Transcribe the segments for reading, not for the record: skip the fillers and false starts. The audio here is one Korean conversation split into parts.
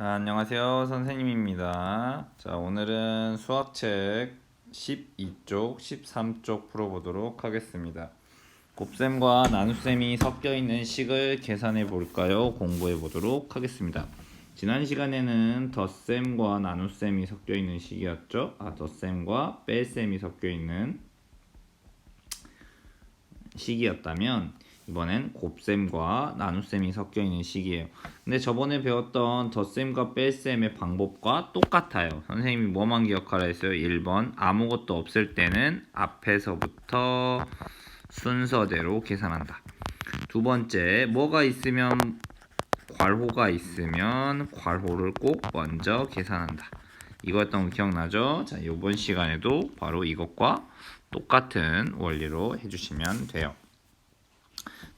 자, 안녕하세요. 선생님입니다. 자, 오늘은 수학책 12쪽, 13쪽 풀어보도록 하겠습니다. 곱셈과 나눗셈이 섞여 있는 식을 계산해 볼까요? 공부해 보도록 하겠습니다. 지난 시간에는 덧셈과 나눗셈이 섞여 있는 식이었죠. 덧셈과 뺄셈이 섞여 있는 식이었다면 이번엔 곱셈과 나눗셈이 섞여 있는 식이에요. 근데 저번에 배웠던 덧셈과 뺄셈의 방법과 똑같아요. 선생님이 뭐만 기억하라 했어요? 1번 아무것도 없을 때는 앞에서부터 순서대로 계산한다. 두 번째 뭐가 있으면 괄호가 있으면 괄호를 꼭 먼저 계산한다. 이거였던 거 기억나죠? 자, 이번 시간에도 바로 이것과 똑같은 원리로 해주시면 돼요.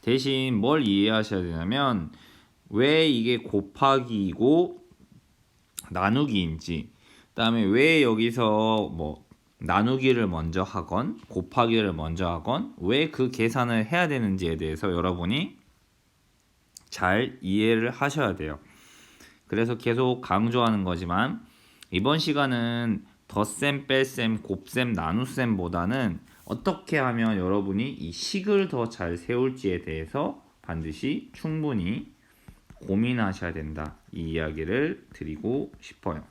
대신 뭘 이해하셔야 되냐면 왜 이게 곱하기이고 나누기인지, 그다음에 왜 여기서 뭐 나누기를 먼저 하건 곱하기를 먼저 하건 왜 그 계산을 해야 되는지에 대해서 여러분이 잘 이해를 하셔야 돼요. 그래서 계속 강조하는 거지만 이번 시간은 덧셈, 뺄셈, 곱셈, 나눗셈보다는 어떻게 하면 여러분이 이 식을 더 잘 세울지에 대해서 반드시 충분히 고민하셔야 된다. 이 이야기를 드리고 싶어요.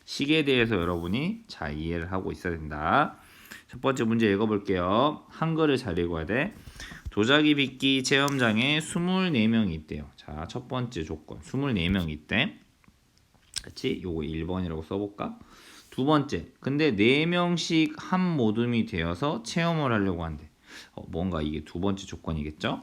식에 대해서 여러분이 잘 이해를 하고 있어야 된다. 첫 번째 문제 읽어볼게요. 한글을 잘 읽어야 돼. 도자기 빚기 체험장에 24명이 있대요. 자, 첫 번째 조건 24명이 있대. 그치? 요거 1번이라고 써볼까? 두 번째, 근데 4명씩 한 모둠이 되어서 체험을 하려고 한대. 뭔가 이게 두 번째 조건이겠죠?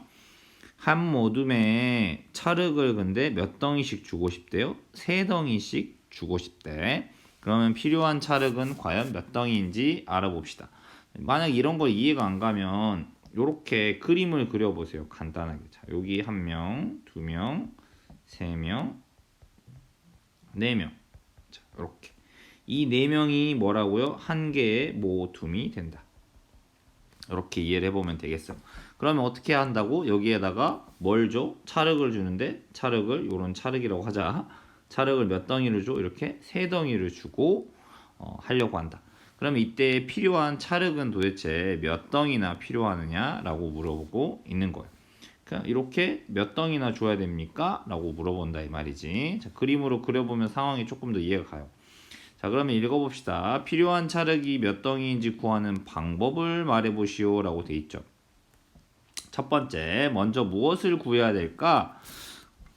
한 모둠에 찰흙을 근데 몇 덩이씩 주고 싶대요? 3덩이씩 주고 싶대. 그러면 필요한 찰흙은 과연 몇 덩이인지 알아봅시다. 만약 이런 거 이해가 안 가면 이렇게 그림을 그려보세요. 간단하게. 자, 여기 1명, 2명, 3명, 4명. 자, 이렇게. 이 4명이 뭐라고요? 한 개의 모둠이 된다. 이렇게 이해를 해보면 되겠어. 그러면 어떻게 한다고? 여기에다가 뭘 줘? 찰흙을 주는데 찰흙을 요런 찰흙이라고 하자. 찰흙을 몇 덩이를 줘? 이렇게 3덩이를 주고 하려고 한다. 그러면 이때 필요한 찰흙은 도대체 몇 덩이나 필요하느냐? 라고 물어보고 있는 거예요. 그냥 이렇게 몇 덩이나 줘야 됩니까? 라고 물어본다 이 말이지. 자, 그림으로 그려보면 상황이 조금 더 이해가 가요. 자, 그러면 읽어봅시다. 필요한 찰흙이 몇 덩이인지 구하는 방법을 말해보시오 라고 돼 있죠. 첫 번째, 먼저 무엇을 구해야 될까?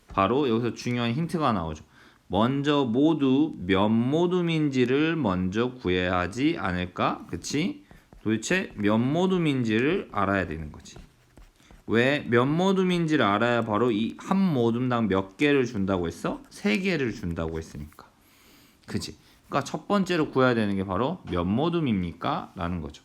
바로 여기서 중요한 힌트가 나오죠. 먼저 모두 몇 모둠인지를 먼저 구해야 하지 않을까? 그치? 도대체 몇 모둠인지를 알아야 되는 거지. 왜 몇 모둠인지를 알아야 바로 이 한 모둠당 몇 개를 준다고 했어? 3개를 준다고 했으니까. 그치? 그러니까 첫 번째로 구해야 되는 게 바로 몇 모둠입니까? 라는 거죠.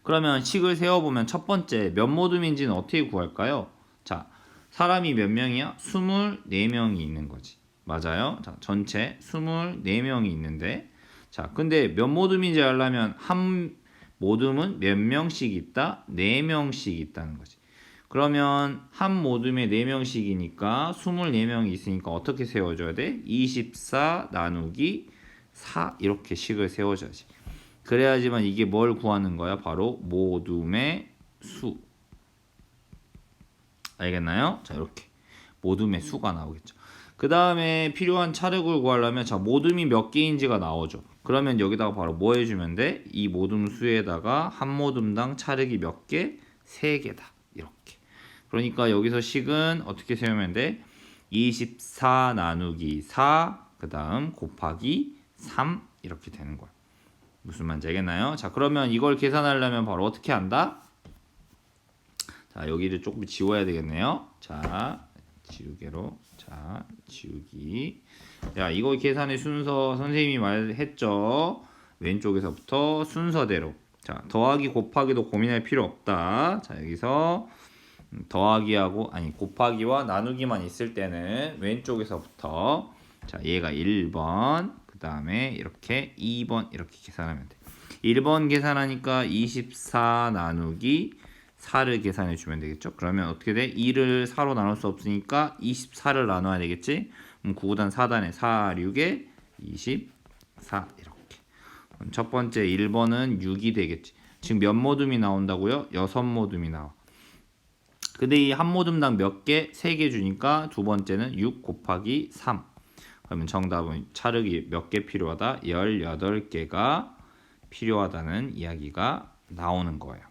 그러면 식을 세워보면 첫 번째 몇 모둠인지는 어떻게 구할까요? 자, 사람이 몇 명이야? 24명이 있는 거지. 맞아요? 자, 전체 24명이 있는데, 자, 근데 몇 모둠인지 알려면 한 모둠은 몇 명씩 있다? 4명씩 있다는 거지. 그러면 한 모둠에 4명씩이니까 24명이 있으니까 어떻게 세워줘야 돼? 24 나누기 4 이렇게 식을 세워줘야지. 그래야지만 이게 뭘 구하는 거야? 바로 모둠의 수. 알겠나요? 자, 이렇게 모둠의 수가 나오겠죠. 그 다음에 필요한 찰흙을 구하려면 자, 모둠이 몇 개인지가 나오죠. 그러면 여기다가 바로 뭐 해주면 돼? 이 모둠 수에다가 한 모둠당 찰흙이 몇 개? 3개다. 이렇게. 그러니까 여기서 식은 어떻게 세우면 돼? 24 나누기 4, 그 다음 곱하기 3 이렇게 되는 거야. 무슨 말인지 알겠나요? 자, 그러면 이걸 계산하려면 바로 어떻게 한다? 자, 여기를 조금 지워야 되겠네요. 자, 지우개로. 자, 지우기. 자, 이거 계산의 순서 선생님이 말했죠. 왼쪽에서부터 순서대로. 자, 더하기 곱하기도 고민할 필요 없다. 자, 여기서 더하기하고 곱하기와 나누기만 있을 때는 왼쪽에서부터 자, 얘가 1번, 그 다음에 이렇게 2번 이렇게 계산하면 돼. 1번 계산하니까 24 나누기 4를 계산해 주면 되겠죠. 그러면 어떻게 돼? 2를 4로 나눌 수 없으니까 24를 나눠야 되겠지. 그럼 9구단 4단에 4, 6에 24 이렇게. 그럼 첫 번째 1번은 6이 되겠지. 지금 몇 모둠이 나온다고요? 6모둠이 나와. 근데 이 한 모둠당 몇 개? 3개 주니까 두 번째는 6 곱하기 3. 그러면 정답은 찰흙이 몇 개 필요하다? 18개가 필요하다는 이야기가 나오는 거예요.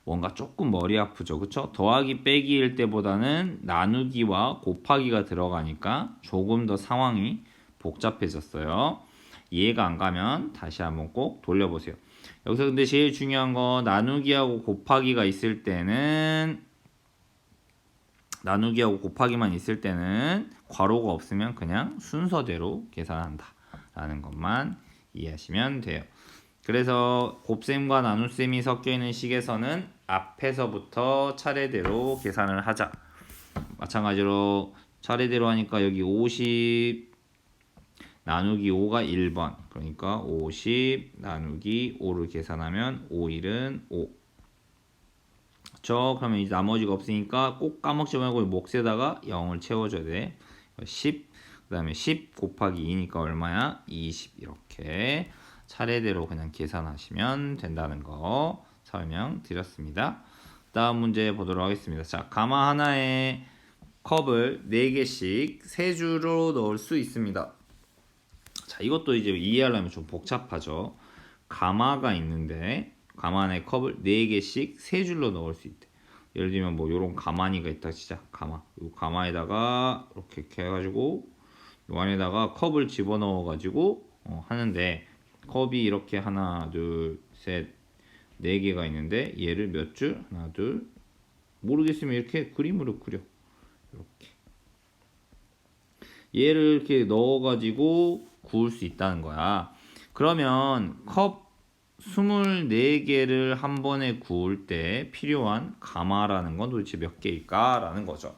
뭔가 조금 머리 아프죠, 그쵸? 더하기 빼기일 때보다는 나누기와 곱하기가 들어가니까 조금 더 상황이 복잡해졌어요. 이해가 안 가면 다시 한번 꼭 돌려보세요. 여기서 근데 제일 중요한 거 나누기하고 곱하기가 있을 때는 나누기하고 곱하기만 있을 때는 괄호가 없으면 그냥 순서대로 계산한다 라는 것만 이해하시면 돼요. 그래서 곱셈과 나눗셈이 섞여있는 식에서는 앞에서부터 차례대로 계산을 하자. 마찬가지로 차례대로 하니까 여기 50 나누기 5가 1번. 그러니까 50 나누기 5를 계산하면 5, 1은 5. 그렇죠? 그러면 이제 나머지가 없으니까 꼭 까먹지 말고 몫에다가 0을 채워줘야 돼. 10, 그 다음에 10 곱하기 2니까 얼마야? 20 이렇게 차례대로 그냥 계산하시면 된다는 거 설명드렸습니다. 다음 문제 보도록 하겠습니다. 자, 가마 하나에 컵을 4개씩 3주로 넣을 수 있습니다. 자, 이것도 이제 이해하려면 좀 복잡하죠. 가마가 있는데 가마 안에 컵을 4개씩 3줄로 넣을 수 있대. 예를 들면 뭐 요런 가마니가 있다 진짜 가마. 요 가마에다가 이렇게 해가지고 요 안에다가 컵을 집어넣어 가지고 하는데 컵이 이렇게 하나 둘 셋 4개가 있는데 얘를 몇 줄? 하나 둘 모르겠으면 이렇게 그림으로 그려. 이렇게 얘를 이렇게 넣어 가지고 구울 수 있다는 거야. 그러면 컵 24개를 한 번에 구울 때 필요한 가마라는 건 도대체 몇 개일까? 라는 거죠.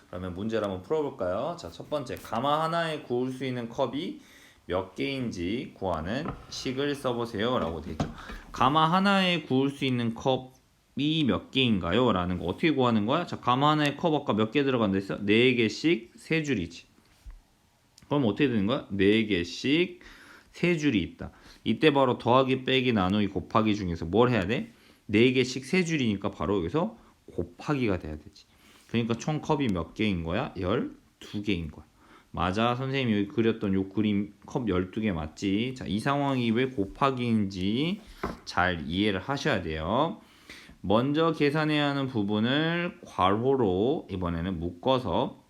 그러면 문제를 한번 풀어볼까요? 자, 첫 번째 가마 하나에 구울 수 있는 컵이 몇 개인지 구하는 식을 써보세요 라고 되어 있죠. 가마 하나에 구울 수 있는 컵이 몇 개인가요? 라는 거 어떻게 구하는 거야? 자, 가마 하나에 컵 아까 몇 개 들어간다 했어? 4개씩 3줄이지. 그럼 어떻게 되는 거야? 4개씩 3줄이 있다. 이때 바로 더하기 빼기 나누기 곱하기 중에서 뭘 해야 돼? 4개씩 3줄이니까 바로 여기서 곱하기가 돼야 되지. 그러니까 총 컵이 몇 개인 거야? 12개인 거야. 맞아. 선생님이 여기 그렸던 요 그림 컵 12개 맞지? 자, 이 상황이 왜 곱하기인지 잘 이해를 하셔야 돼요. 먼저 계산해야 하는 부분을 괄호로 이번에는 묶어서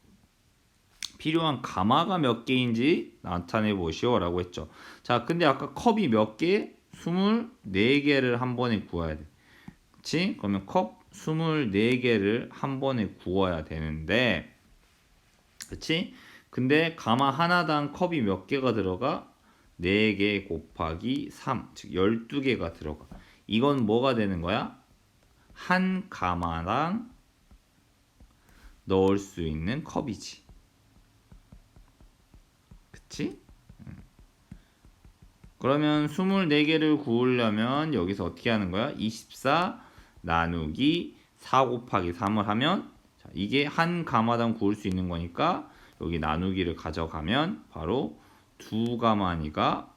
필요한 가마가 몇 개인지 나타내 보시오 라고 했죠. 자, 근데 아까 컵이 몇 개? 24개를 한 번에 구워야 돼. 그치? 그러면 컵 24개를 한 번에 구워야 되는데 그치? 근데 가마 하나당 컵이 몇 개가 들어가? 4개 곱하기 3, 즉 12개가 들어가. 이건 뭐가 되는 거야? 한 가마당 넣을 수 있는 컵이지. 그치? 그러면 24개를 구우려면 여기서 어떻게 하는 거야? 24 나누기 4 곱하기 3을 하면 자, 이게 한 가마당 구울 수 있는 거니까 여기 나누기를 가져가면 바로 두 가마니가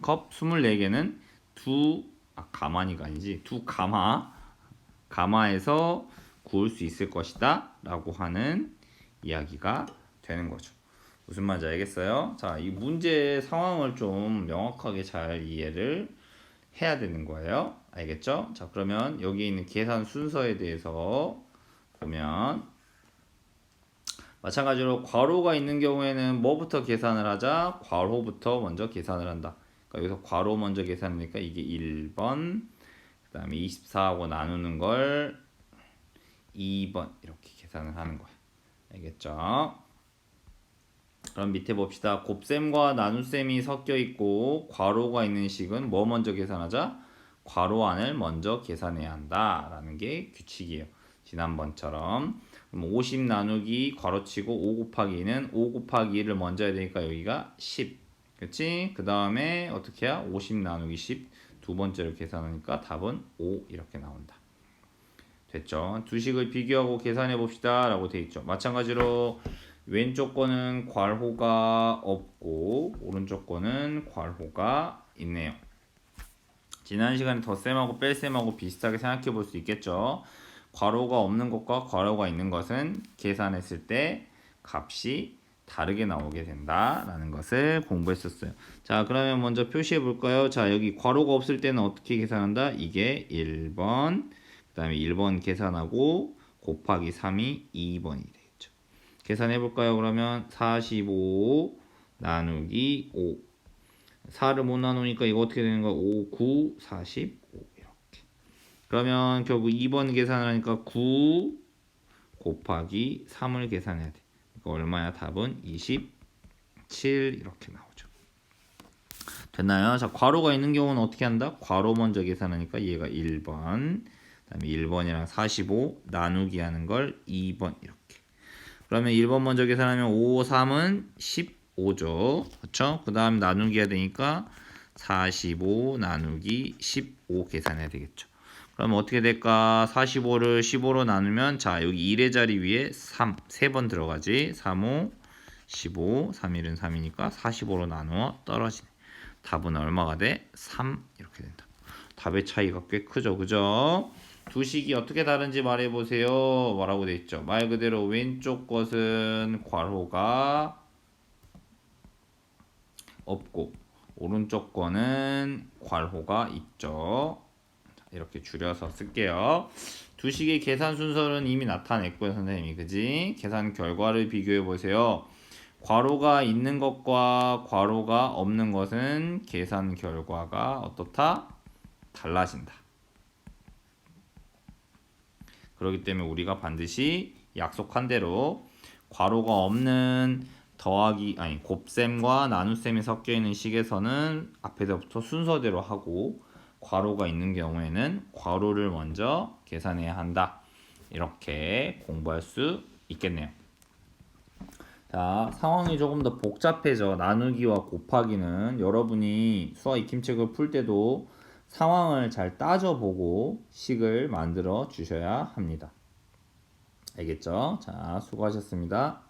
컵 24개는 가마니가 아니지 두 가마에서 구울 수 있을 것이다 라고 하는 이야기가 되는 거죠. 무슨 말인지 알겠어요? 자, 이 문제의 상황을 좀 명확하게 잘 이해를 해야 되는 거예요. 알겠죠? 자, 그러면 여기 있는 계산 순서에 대해서 보면 마찬가지로 괄호가 있는 경우에는 뭐부터 계산을 하자? 괄호부터 먼저 계산을 한다. 그러니까 여기서 괄호 먼저 계산하니까 이게 1번, 그 다음에 24하고 나누는 걸 2번 이렇게 계산을 하는 거야. 알겠죠? 그럼 밑에 봅시다. 곱셈과 나눗셈이 섞여 있고 괄호가 있는 식은 뭐 먼저 계산하자? 괄호 안을 먼저 계산해야 한다 라는 게 규칙이에요. 지난번처럼. 그럼 50 나누기 괄호치고 5 곱하기 2는 5 곱하기 2를 먼저 해야 되니까 여기가 10. 그치? 그 다음에 어떻게 해야? 50 나누기 10 두 번째로 계산하니까 답은 5 이렇게 나온다. 됐죠? 두 식을 비교하고 계산해 봅시다 라고 돼 있죠. 마찬가지로 왼쪽 거는 괄호가 없고 오른쪽 거는 괄호가 있네요. 지난 시간에 덧셈하고 뺄셈하고 비슷하게 생각해 볼 수 있겠죠. 괄호가 없는 것과 괄호가 있는 것은 계산했을 때 값이 다르게 나오게 된다라는 것을 공부했었어요. 자, 그러면 먼저 표시해 볼까요? 자, 여기 괄호가 없을 때는 어떻게 계산한다? 이게 1번, 그 다음에 1번 계산하고 곱하기 3이 2번이 되겠죠. 계산해 볼까요? 그러면 45 나누기 5. 4를 못 나누니까 이거 어떻게 되는 거야? 5, 9, 45 이렇게. 그러면 결국 2번 계산을 하니까 9 곱하기 3을 계산해야 돼. 이거 얼마야? 답은 27 이렇게 나오죠. 됐나요? 자, 괄호가 있는 경우는 어떻게 한다? 괄호 먼저 계산하니까 얘가 1번, 그다음에 1번이랑 45 나누기 하는 걸 2번 이렇게. 그러면 1번 먼저 계산하면 5, 3은 15죠. 그렇죠? 그 다음 나누기 해야 되니까 45 나누기 15 계산해야 되겠죠. 그러면 어떻게 될까? 45를 15로 나누면 자 여기 1의 자리 위에 3, 3번 들어가지. 3, 5, 15, 3, 1은 3이니까 45로 나누어 떨어지네. 답은 얼마가 돼? 3 이렇게 된다. 답의 차이가 꽤 크죠. 그죠? 두 식이 어떻게 다른지 말해보세요. 뭐라고 돼 있죠? 말 그대로 왼쪽 것은 괄호가 없고 오른쪽 거는 괄호가 있죠. 이렇게 줄여서 쓸게요. 두 식의 계산 순서는 이미 나타냈고요, 선생님이. 그지? 계산 결과를 비교해 보세요. 괄호가 있는 것과 괄호가 없는 것은 계산 결과가 어떻다? 달라진다. 그렇기 때문에 우리가 반드시 약속한 대로 괄호가 없는 곱셈과 나눗셈이 섞여 있는 식에서는 앞에서부터 순서대로 하고 괄호가 있는 경우에는 괄호를 먼저 계산해야 한다. 이렇게 공부할 수 있겠네요. 자, 상황이 조금 더 복잡해져. 나누기와 곱하기는 여러분이 수학 익힘책을 풀 때도 상황을 잘 따져보고 식을 만들어 주셔야 합니다. 알겠죠? 자, 수고하셨습니다.